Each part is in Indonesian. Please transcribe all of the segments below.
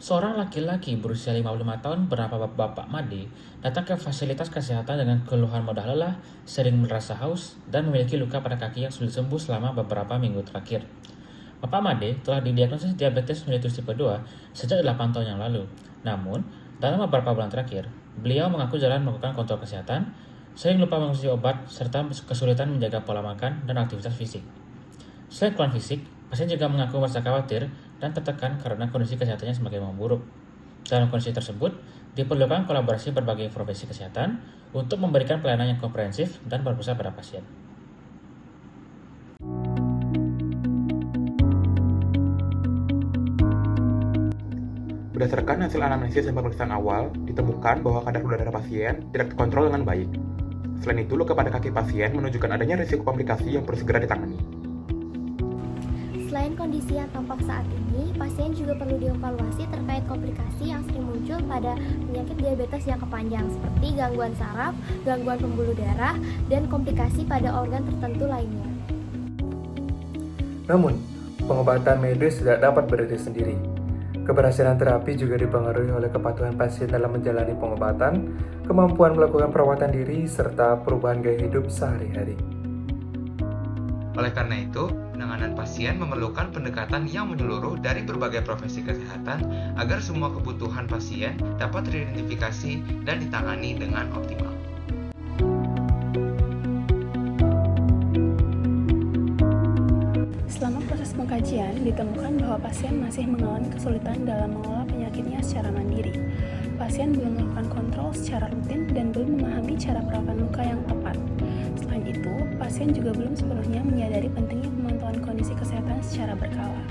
Seorang laki-laki berusia 55 tahun bernama Bapak Made datang ke fasilitas kesehatan dengan keluhan mudah lelah, sering merasa haus, dan memiliki luka pada kaki yang sulit sembuh selama beberapa minggu terakhir. Bapak Made telah didiagnosis diabetes mellitus tipe 2 sejak 8 tahun yang lalu. Namun, dalam beberapa bulan terakhir, beliau mengaku jarang melakukan kontrol kesehatan, sering lupa mengonsumsi obat, serta kesulitan menjaga pola makan dan aktivitas fisik. Selain keluhan fisik, pasien juga mengaku merasa khawatir dan tertekan karena kondisi kesehatannya semakin memburuk. Dalam kondisi tersebut, diperlukan kolaborasi berbagai profesi kesehatan untuk memberikan pelayanan yang komprehensif dan berpusat pada pasien. Berdasarkan hasil anamnesis dan pemeriksaan awal, ditemukan bahwa kadar gula darah pasien tidak terkontrol dengan baik. Selain itu, luka pada kaki pasien menunjukkan adanya risiko komplikasi yang perlu segera ditangani. Selain kondisi yang tampak saat ini, pasien juga perlu dievaluasi terkait komplikasi yang sering muncul pada penyakit diabetes jangka panjang seperti gangguan saraf, gangguan pembuluh darah, dan komplikasi pada organ tertentu lainnya. Namun, pengobatan medis tidak dapat berdiri sendiri. Keberhasilan terapi juga dipengaruhi oleh kepatuhan pasien dalam menjalani pengobatan, kemampuan melakukan perawatan diri, serta perubahan gaya hidup sehari-hari. Oleh karena itu, penanganan pasien memerlukan pendekatan yang menyeluruh dari berbagai profesi kesehatan agar semua kebutuhan pasien dapat teridentifikasi dan ditangani dengan optimal. Selama proses pengkajian, ditemukan bahwa pasien masih mengalami kesulitan dalam mengelola penyakitnya secara mandiri. Pasien belum melakukan kontrol secara rutin dan belum memahami cara perawatan luka yang tepat. Selain itu, pasien juga belum sepenuhnya menyadari pentingnya pemantauan kondisi kesehatan secara berkala.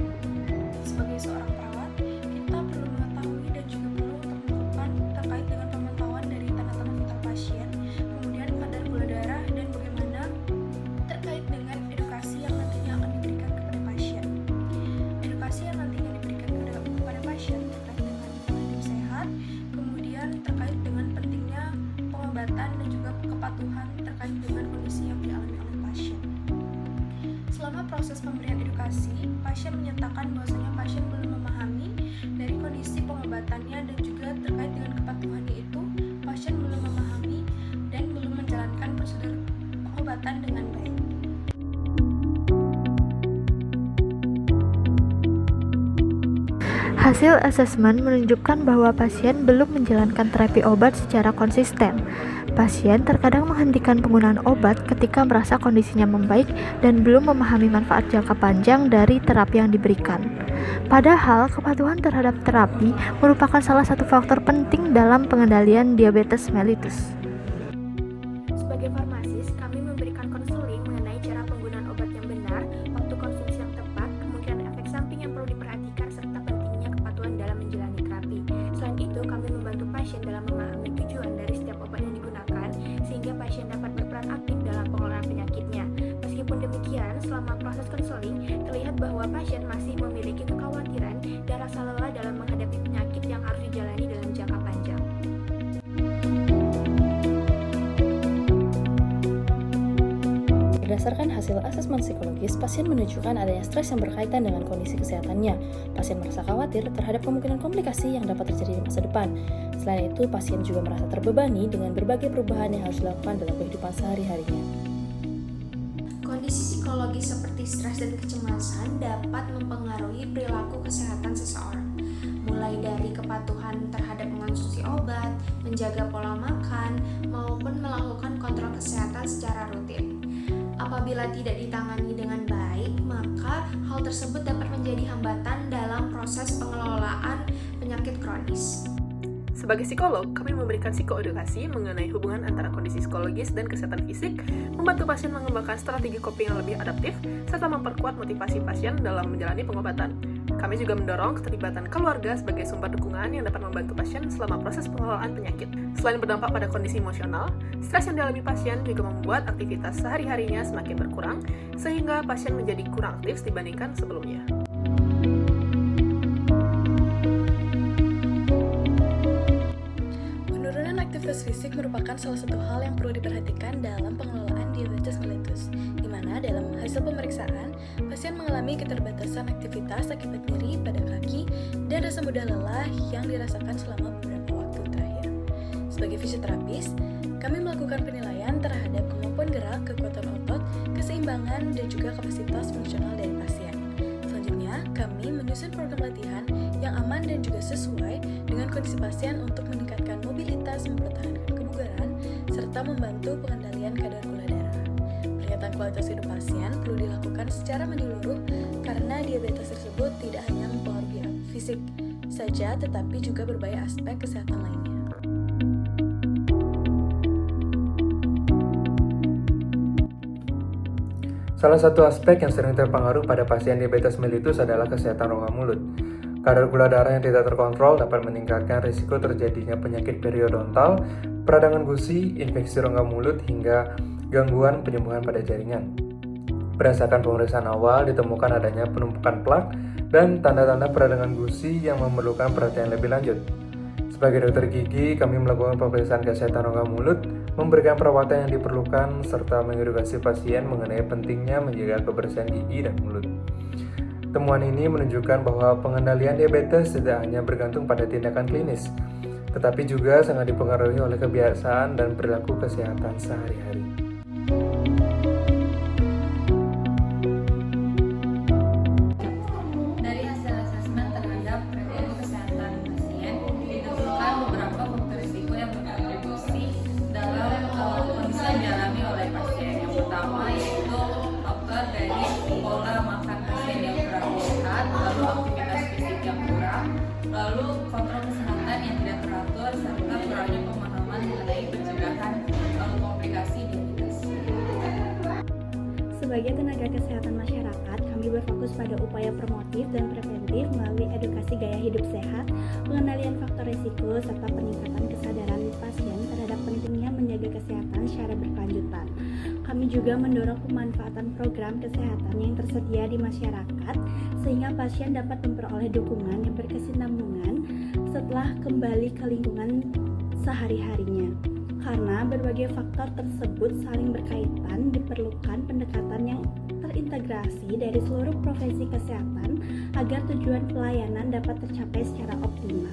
Sebagai seorang perawat, kita perlu mengetahui dan juga perlu terbuka terkait dengan pemantauan dari tanda-tanda vital pasien, kemudian kadar gula darah, dan bagaimana terkait dengan edukasi yang nantinya akan diberikan kepada pasien. Edukasi yang nantinya diberikan kepada pasien terkait dengan pola hidup sehat, kemudian terkait dengan pentingnya pengobatan dan juga kepatuhan terkait dengan kondisi yang dialami oleh pasien. Selama proses pemberian edukasi, pasien menyatakan bahwasanya pasien belum memahami dari kondisi pengobatannya dan juga terkait dengan kepatuhannya itu, pasien belum memahami dan belum menjalankan prosedur pengobatan dengan baik. Hasil asesmen menunjukkan bahwa pasien belum menjalankan terapi obat secara konsisten. Pasien terkadang menghentikan penggunaan obat ketika merasa kondisinya membaik dan belum memahami manfaat jangka panjang dari terapi yang diberikan. Padahal, kepatuhan terhadap terapi merupakan salah satu faktor penting dalam pengendalian diabetes mellitus. Sebagai farmasis, kami memberikan konseling mengenai cara penggunaan obat yang benar, waktu konsumsi yang tepat, kemungkinan efek samping yang perlu diperhatikan, serta pentingnya kepatuhan dalam menjalani terapi. Selain itu, kami membantu pasien dalam memahami tujuan dari setiap obat yang digunakan, sehingga pasien dapat berperan aktif dalam pengelolaan penyakitnya. Meskipun demikian, selama proses konseling, terlihat bahwa pasien masih memiliki kekhawatiran dan rasa lelah dalam menghadapi penyakit yang harus dijalani dalam jangka panjang. Berdasarkan hasil asesmen psikologis, pasien menunjukkan adanya stres yang berkaitan dengan kondisi kesehatannya. Pasien merasa khawatir terhadap kemungkinan komplikasi yang dapat terjadi di masa depan. Selain itu, pasien juga merasa terbebani dengan berbagai perubahan yang harus dilakukan dalam kehidupan sehari-harinya. Kondisi psikologis seperti stres dan kecemasan dapat mempengaruhi perilaku kesehatan seseorang, mulai dari kepatuhan terhadap mengonsumsi obat, menjaga pola makan, maupun melakukan kontrol kesehatan secara rutin. Apabila tidak ditangani dengan baik, maka hal tersebut dapat menjadi hambatan dalam proses pengelolaan penyakit kronis. Sebagai psikolog, kami memberikan psikoedukasi mengenai hubungan antara kondisi psikologis dan kesehatan fisik, membantu pasien mengembangkan strategi coping yang lebih adaptif, serta memperkuat motivasi pasien dalam menjalani pengobatan. Kami juga mendorong keterlibatan keluarga sebagai sumber dukungan yang dapat membantu pasien selama proses pengelolaan penyakit. Selain berdampak pada kondisi emosional, stres yang dialami pasien juga membuat aktivitas sehari-harinya semakin berkurang, sehingga pasien menjadi kurang aktif dibandingkan sebelumnya. Penurunan aktivitas fisik merupakan salah satu hal yang perlu diperhatikan dalam pengelolaan diabetes mellitus, di mana dalam hasil hasil pemeriksaan, pasien mengalami keterbatasan aktivitas akibat nyeri pada kaki dan rasa mudah lelah yang dirasakan selama beberapa waktu terakhir. Sebagai fisioterapis, kami melakukan penilaian terhadap kemampuan gerak, kekuatan otot, keseimbangan, dan juga kapasitas fungsional dari pasien. Selanjutnya, kami menyusun program latihan yang aman dan juga sesuai dengan kondisi pasien untuk meningkatkan mobilitas, mempertahankan kebugaran, serta membantu pengendalian kadar gula darah. Peningkatan kualitas hidup pasien perlu dilakukan secara menyeluruh karena diabetes tersebut tidak hanya mempengaruhi fisik saja, tetapi juga berbagai aspek kesehatan lainnya. Salah satu aspek yang sering terpengaruh pada pasien diabetes mellitus adalah kesehatan rongga mulut. Kadar gula darah yang tidak terkontrol dapat meningkatkan risiko terjadinya penyakit periodontal, peradangan gusi, infeksi rongga mulut, hingga gangguan penyembuhan pada jaringan. Berdasarkan pemeriksaan awal, ditemukan adanya penumpukan plak dan tanda-tanda peradangan gusi yang memerlukan perhatian lebih lanjut. Sebagai dokter gigi, kami melakukan pemeriksaan kesehatan rongga mulut, memberikan perawatan yang diperlukan, serta mengedukasi pasien mengenai pentingnya menjaga kebersihan gigi dan mulut. Temuan ini menunjukkan bahwa pengendalian diabetes tidak hanya bergantung pada tindakan klinis, tetapi juga sangat dipengaruhi oleh kebiasaan dan perilaku kesehatan sehari-hari. Dari hasil asesmen terhadap perilaku kesehatan pasien, ditemukan beberapa faktor risiko yang berkontribusi dalam kondisi yang dialami oleh pasien. Yang pertama yaitu faktor dari pola makan pasien yang kurang sehat, lalu aktivitas fisik yang kurang, lalu kontrol kesehatan yang tidak teratur, serta kurangnya pemahaman mengenai pencegahan komplikasi diabetes. Sebagai tenaga kesehatan masyarakat, kami berfokus pada upaya promotif dan preventif melalui edukasi gaya hidup sehat, pengendalian faktor risiko, serta peningkatan kesadaran pasien terhadap pentingnya menjaga kesehatan secara berkelanjutan. Kami juga mendorong pemanfaatan program kesehatan yang tersedia di masyarakat, sehingga pasien dapat memperoleh dukungan yang berkesinambungan setelah kembali ke lingkungan sehari-harinya. Karena berbagai faktor tersebut saling berkaitan, diperlukan pendekatan yang terintegrasi dari seluruh profesi kesehatan agar tujuan pelayanan dapat tercapai secara optimal.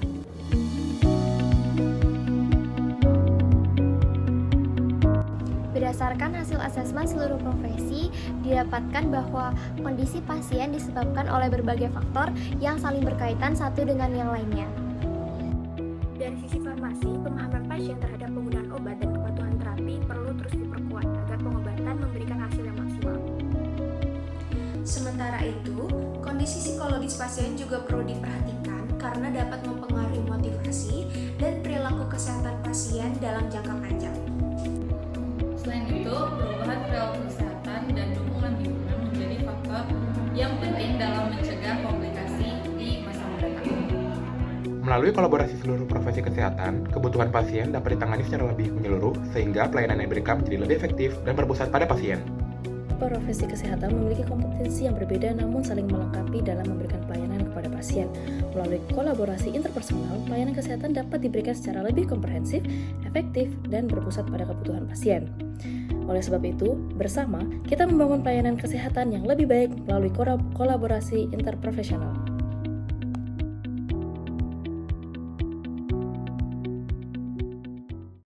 Berdasarkan hasil asesmen seluruh profesi, didapatkan bahwa kondisi pasien disebabkan oleh berbagai faktor yang saling berkaitan satu dengan yang lainnya. Dari sisi farmasi, pemahaman pasien terhadap penggunaan obat dan kepatuhan terapi perlu terus diperkuat agar pengobatan memberikan hasil yang maksimal. Sementara itu, kondisi psikologis pasien juga perlu diperhatikan karena dapat mempengaruhi motivasi dan perilaku kesehatan pasien dalam jangka panjang. Selain itu, perubahan perilaku kesehatan dan dukungan lingkungan menjadi faktor yang penting dalam mencegah komplikasi di masa mendatang. Melalui kolaborasi seluruh profesi kesehatan, kebutuhan pasien dapat ditangani secara lebih menyeluruh sehingga pelayanan yang diberikan menjadi lebih efektif dan berpusat pada pasien. Profesi kesehatan memiliki kompetensi yang berbeda namun saling melengkapi dalam memberikan pelayanan kepada pasien. Melalui kolaborasi interpersonal, pelayanan kesehatan dapat diberikan secara lebih komprehensif, efektif, dan berpusat pada kebutuhan pasien. Oleh sebab itu, bersama kita membangun pelayanan kesehatan yang lebih baik melalui kolaborasi interprofesional.